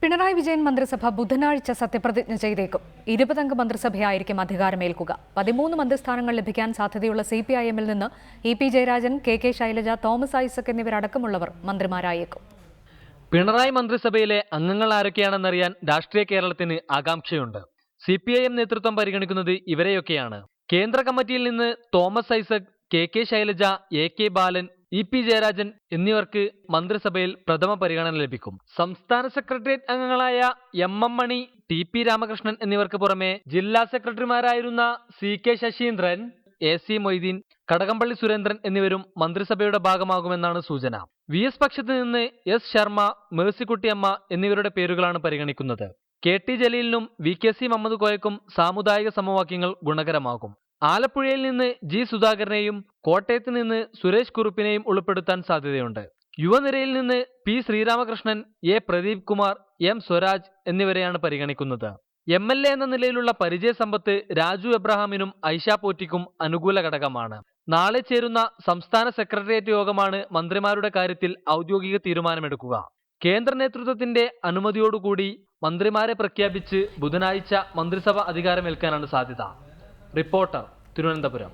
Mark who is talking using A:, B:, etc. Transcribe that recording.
A: പിണറായി വിജയൻ മന്ത്രിസഭ ബുധനാഴ്ച സത്യപ്രതിജ്ഞ ചെയ്തേക്കും. 20-അംഗ മന്ത്രിസഭയായിരിക്കും അധികാരമേൽക്കുക. 13 മന്ത്രിസ്ഥാനങ്ങൾ ലഭിക്കാൻ സാധ്യതയുള്ള CPIM-ൽ നിന്ന് EP ജയരാജൻ, KK ശൈലജ, തോമസ് ഐസക് എന്നിവരടക്കമുള്ളവർ മന്ത്രിമാരായേക്കും.
B: പിണറായി മന്ത്രിസഭയിലെ അംഗങ്ങൾ ആരൊക്കെയാണെന്നറിയാൻ രാഷ്ട്രീയ കേരളത്തിന് ആകാംക്ഷയുണ്ട്. CPIM നേതൃത്വം പരിഗണിക്കുന്നത് ഇവരെയൊക്കെയാണ്. കേന്ദ്ര കമ്മിറ്റിയിൽ നിന്ന് Thomas Isaac, KK Shailaja, AK ബാലൻ, EP ജയരാജൻ എന്നിവർക്ക് മന്ത്രിസഭയിൽ പ്രഥമ പരിഗണന ലഭിക്കും. സംസ്ഥാന സെക്രട്ടേറിയറ്റ് അംഗങ്ങളായ MM മണി, TP രാമകൃഷ്ണൻ എന്നിവർക്ക് പുറമെ ജില്ലാ സെക്രട്ടറിമാരായിരുന്ന CK ശശീന്ദ്രൻ, AC മൊയ്തീൻ, കടകംപള്ളി സുരേന്ദ്രൻ എന്നിവരും മന്ത്രിസഭയുടെ ഭാഗമാകുമെന്നാണ് സൂചന. VS പക്ഷത്ത് നിന്ന് S ശർമ്മ, മേഴ്സിക്കുട്ടിയമ്മ എന്നിവരുടെ പേരുകളാണ് പരിഗണിക്കുന്നത്. KT ജലീലിനും VKC മുഹമ്മദ് കോയക്കും സാമുദായിക സമവാക്യങ്ങൾ ഗുണകരമാകും. ആലപ്പുഴയിൽ നിന്ന് G സുധാകരനെയും കോട്ടയത്ത് നിന്ന് സുരേഷ് കുറുപ്പിനെയും ഉൾപ്പെടുത്താൻ സാധ്യതയുണ്ട്. യുവനിരയിൽ നിന്ന് P Sreeramakrishnan, A Pradeep Kumar, M Swaraj എന്നിവരെയാണ് പരിഗണിക്കുന്നത്. MLA എന്ന നിലയിലുള്ള പരിചയസമ്പത്ത് രാജു എബ്രഹാമിനും ഐഷ പോറ്റിക്കും അനുകൂല ഘടകമാണ്. നാളെ ചേരുന്ന സംസ്ഥാന സെക്രട്ടേറിയറ്റ് യോഗമാണ് മന്ത്രിമാരുടെ കാര്യത്തിൽ ഔദ്യോഗിക തീരുമാനമെടുക്കുക. കേന്ദ്ര നേതൃത്വത്തിന്റെ അനുമതിയോടുകൂടി മന്ത്രിമാരെ പ്രഖ്യാപിച്ച് ബുധനാഴ്ച മന്ത്രിസഭ അധികാരമേൽക്കാനാണ് സാധ്യത. റിപ്പോർട്ടർ, തിരുവനന്തപുരം.